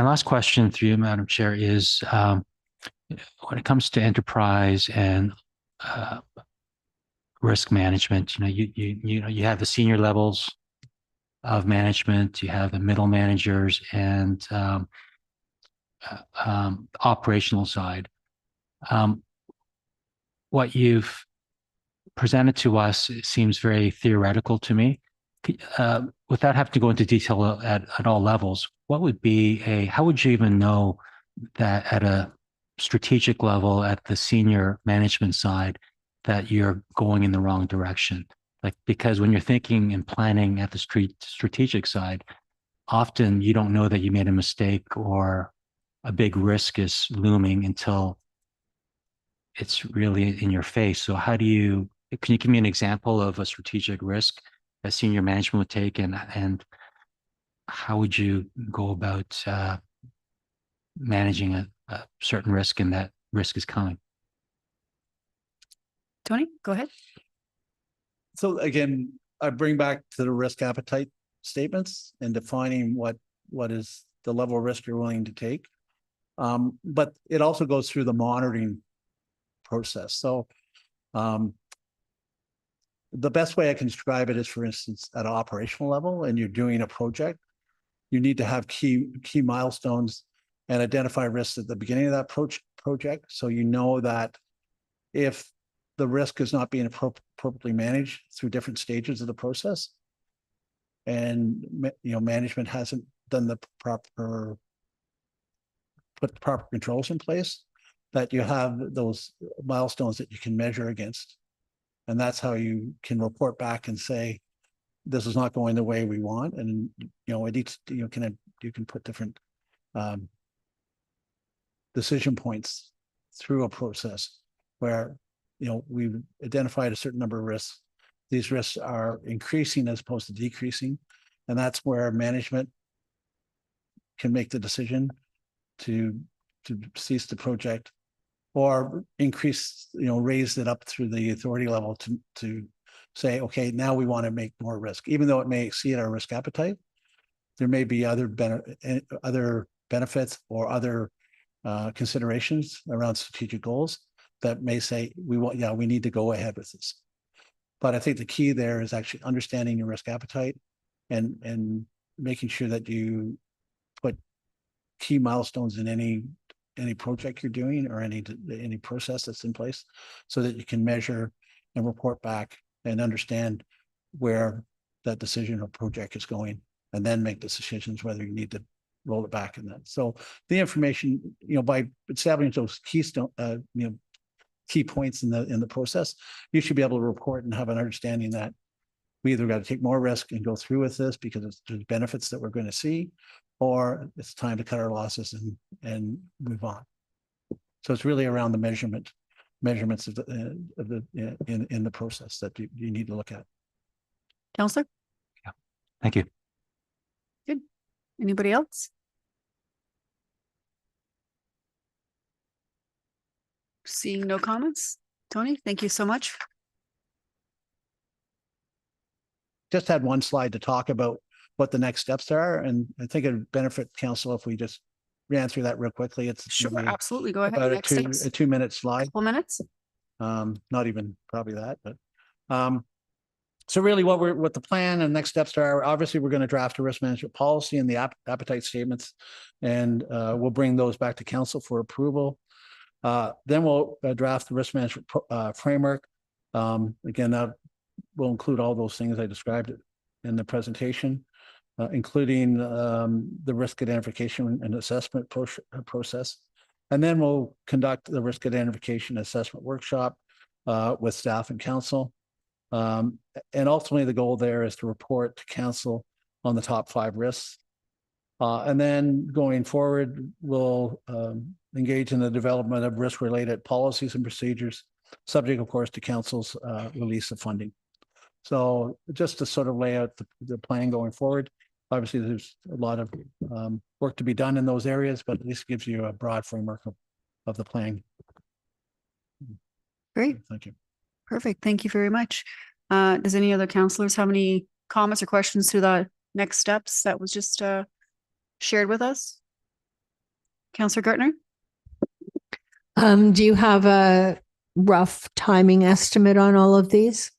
last question through you, Madam Chair, is when it comes to enterprise and risk management, you have the senior levels of management, you have the middle managers, and operational side. What you've presented to us seems very theoretical to me. Without having to go into detail at all levels, how would you even know that at a strategic level, at the senior management side, that you're going in the wrong direction? Because when you're thinking and planning at the strategic side, often you don't know that you made a mistake or a big risk is looming until it's really in your face. So can you give me an example of a strategic risk that senior management would take, and how would you go about managing a certain risk, and that risk is coming? Tony, go ahead. So again, I bring back to the risk appetite statements and defining what is the level of risk you're willing to take. But it also goes through the monitoring process. So the best way I can describe it is, for instance, at an operational level, and you're doing a project, you need to have key milestones and identify risks at the beginning of that project. So you know that if the risk is not being appropriately managed through different stages of the process, and management hasn't done the proper controls in place, that you have those milestones that you can measure against. And that's how you can report back and say, this is not going the way we want. And, it needs, you can put different decision points through a process where, we've identified a certain number of risks. These risks are increasing as opposed to decreasing. And that's where management can make the decision to cease the project, or increase, raise it up through the authority level to say, okay, now we want to make more risk, even though it may exceed our risk appetite. There may be other benefits or other considerations around strategic goals that may say we need to go ahead with this. But I think the key there is actually understanding your risk appetite and making sure that you put key milestones in any project you're doing, or any process that's in place, so that you can measure and report back and understand where that decision or project is going, and then make decisions whether you need to roll it back in that. So the information, by establishing those key points in the process, you should be able to report and have an understanding that we either got to take more risk and go through with this because there's benefits that we're going to see, or it's time to cut our losses and move on. So it's really around the measurements of in the process that you need to look at. Counselor? Thank you. Good. Anybody else? Seeing no comments. Tony, thank you so much. Just had one slide to talk about what the next steps are. And I think it'd benefit council if we just ran through that real quickly. It's Sure, maybe absolutely. Go ahead. about Next steps. a 2-minute slide. Couple minutes. Not even probably that, but so really what the plan and next steps are, obviously, we're going to draft a risk management policy and the appetite statements, and we'll bring those back to council for approval. Then we'll draft the risk management framework. Again, that will include all those things I described in the presentation, including the risk identification and assessment process. And then we'll conduct the risk identification assessment workshop with staff and council. And ultimately, the goal there is to report to council on the top 5 risks. And then going forward, we'll engage in the development of risk-related policies and procedures, subject, of course, to council's release of funding. So just to sort of lay out the plan going forward, obviously, there's a lot of work to be done in those areas, but at least gives you a broad framework of the plan. Great. Thank you. Perfect. Thank you very much. Does any other counselors have any comments or questions to the next steps that was just shared with us? Counselor Gartner? Do you have a rough timing estimate on all of these?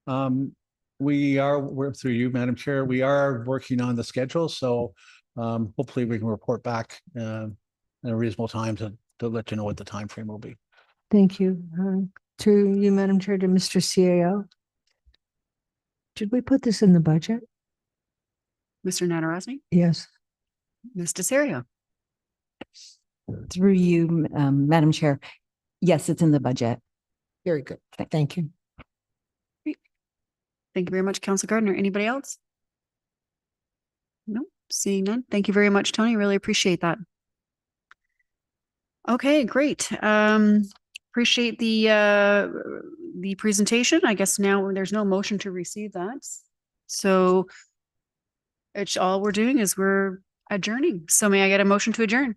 We're through you, Madam Chair. We are working on the schedule, so hopefully we can report back in a reasonable time to let you know what the time frame will be. Thank you. To you, Madam Chair, to Mr. CEO. Did we put this in the budget? Mr. Natarasny? Yes. Ms. Desario? Through you, Madam Chair. Yes, it's in the budget. Very good. Thank you. Thank you very much, Councilor Gardner. Anybody else? No, seeing none. Thank you very much, Tony. Really appreciate that. Okay, great. Appreciate the presentation. I guess now there's no motion to receive that. So it's all we're doing is we're adjourning. So may I get a motion to adjourn?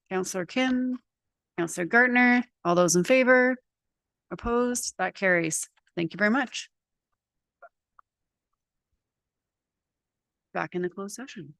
Councilor Kim, Councilor Gartner, all those in favor? Opposed? That carries. Thank you very much. Back in the closed session.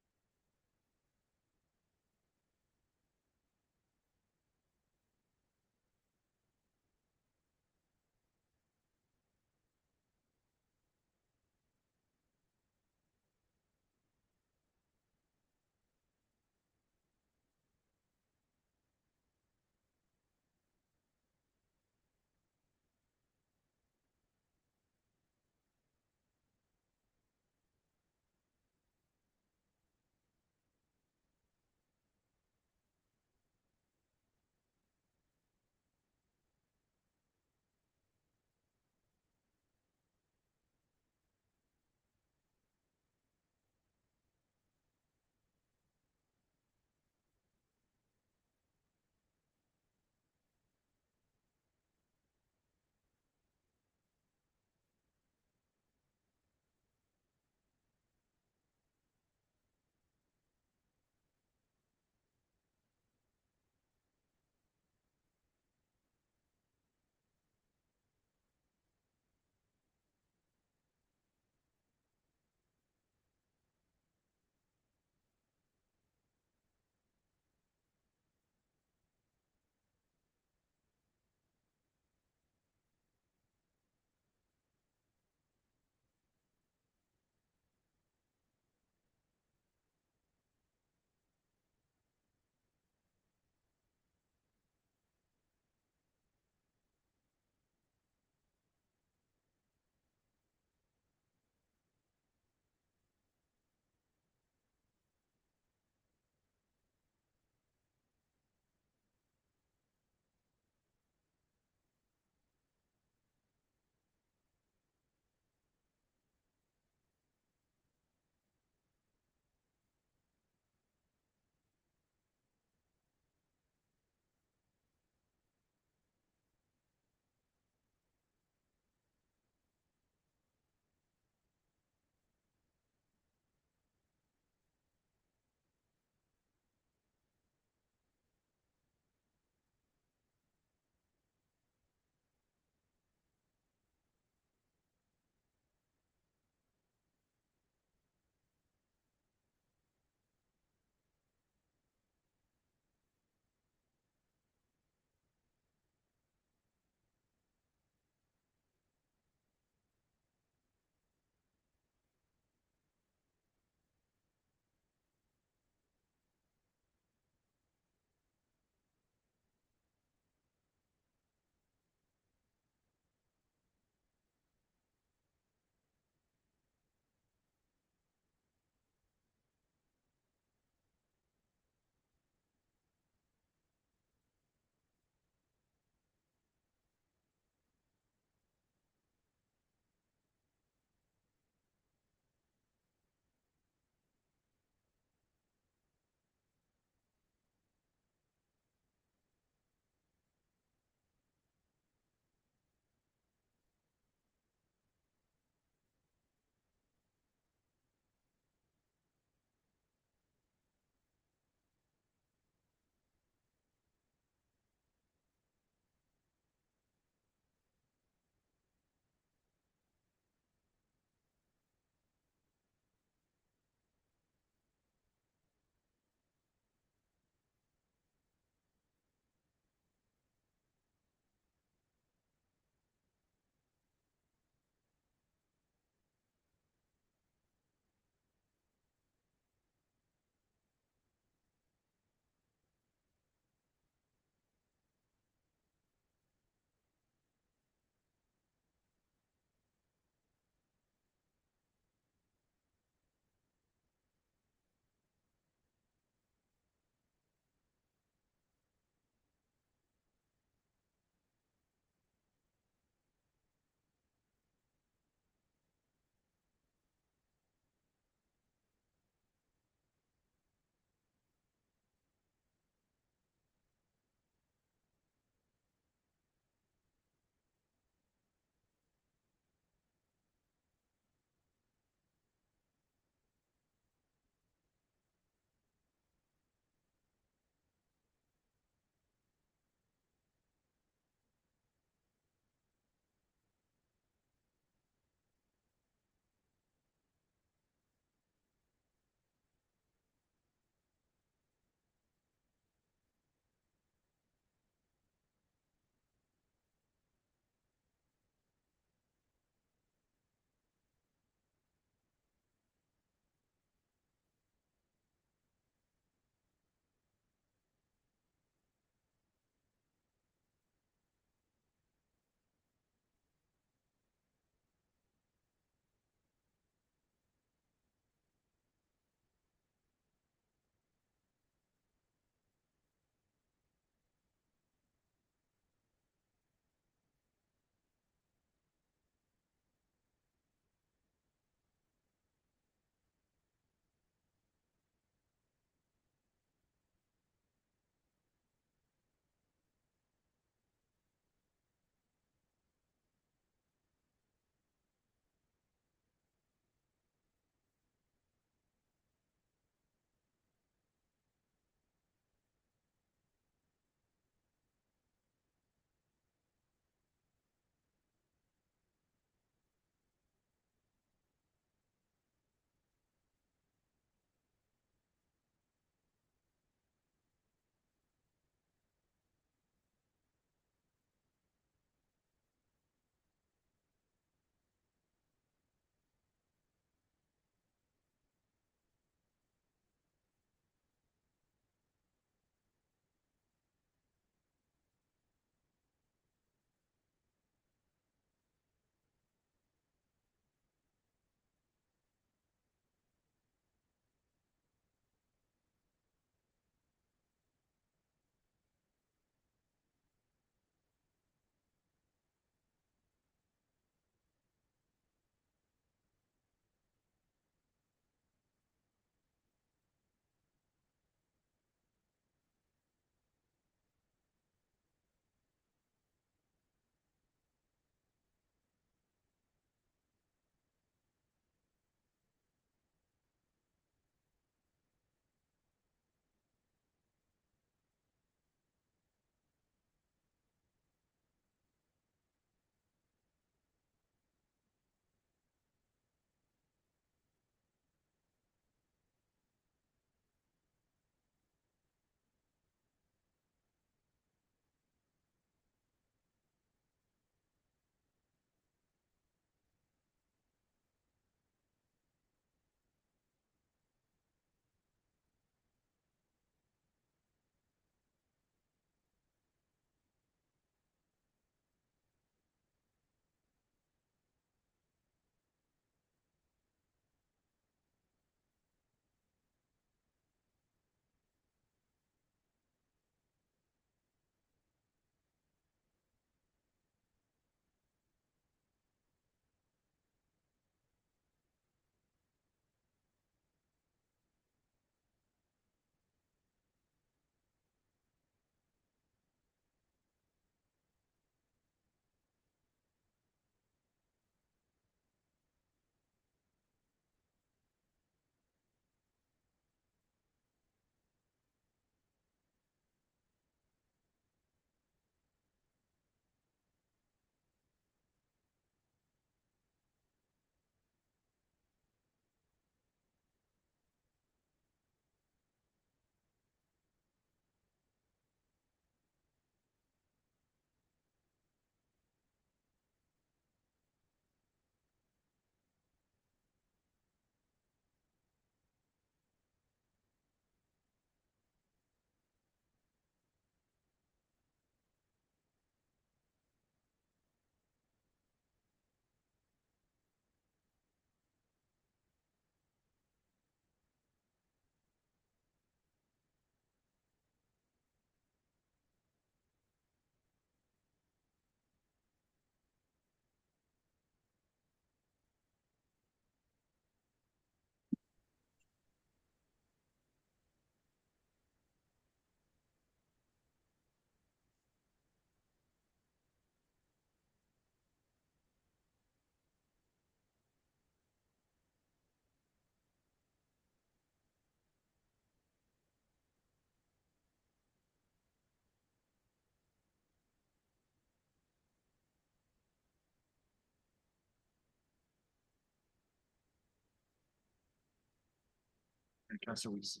Councillor Weiss.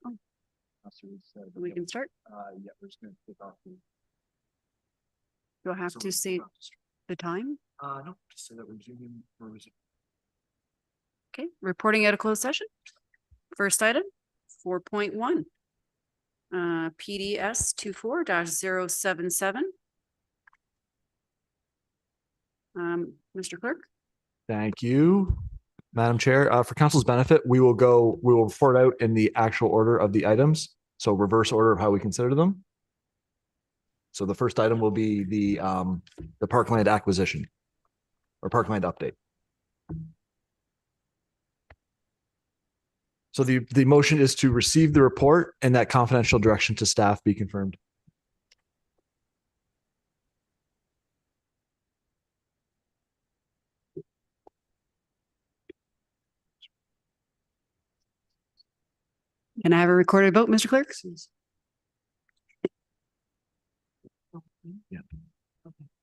Oh. Councillor Weiss, We can start. yeah, we're just gonna take off the. Do I have so to we're say off the street. the time? No, just say that we're resuming, Okay, reporting out of closed session. First item, 4.1. PDS 24-077. Mr. Clerk? Thank you, Madam Chair. For council's benefit, we will report out in the actual order of the items. So reverse order of how we consider them. So the first item will be the parkland acquisition or parkland update. So the motion is to receive the report and that confidential direction to staff be confirmed. Can I have a recorded vote, Mr. Clerk?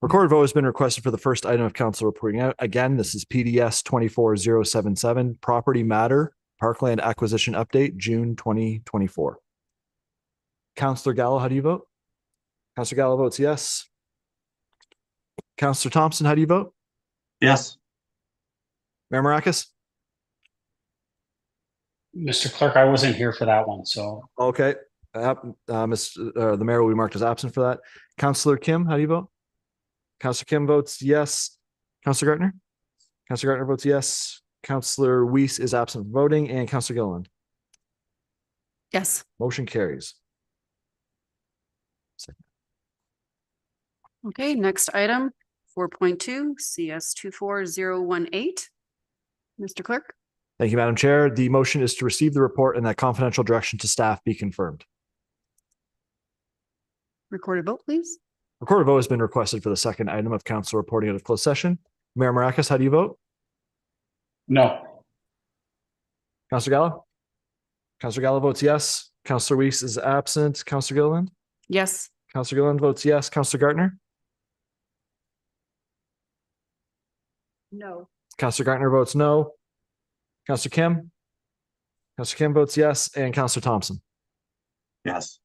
Recorded vote has been requested for the first item of council reporting out. Again, this is PDS 24077, property matter, parkland acquisition update, June 2024. Councillor Gallo, how do you vote? Councillor Gallo votes yes. Councillor Thompson, how do you vote? Yes. Mayor Maracus? Mr. Clerk, I wasn't here for that one, so Okay. The mayor will be marked as absent for that. Councillor Kim, how do you vote? Councillor Kim votes yes. Councillor Gartner? Councillor Gartner votes yes. Councillor Weiss is absent from voting, and Councillor Gilliland. Yes. Motion carries. Okay, next item, 4.2, CS 24018. Mr. Clerk? Thank you, Madam Chair. The motion is to receive the report and that confidential direction to staff be confirmed. Recorded vote, please. Recorded vote has been requested for the second item of council reporting out of closed session. Mayor Maracus, how do you vote? no. Councillor Gallo? Councillor Gallo votes yes. Councillor Weiss is absent. Councillor Gilliland? Yes. Councillor Gilliland votes yes. Councillor Gartner? No. Councillor Gartner votes no. Councillor Kim? Councillor Kim votes yes, and Councillor Thompson. Yes.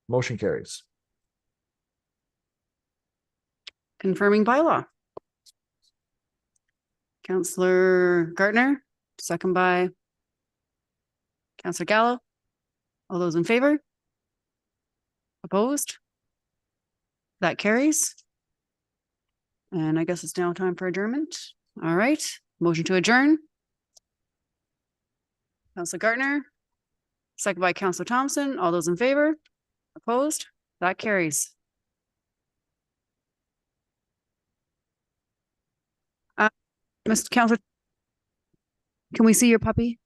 Motion carries. Confirming bylaw. Councillor Gartner, second by Councillor Gallo. All those in favor? Opposed? That carries. And I guess it's now time for adjournment. All right, motion to adjourn. Councillor Gartner, second by Councillor Thompson. All those in favor? Opposed? That carries. Mr. Councillor, can we see your puppy?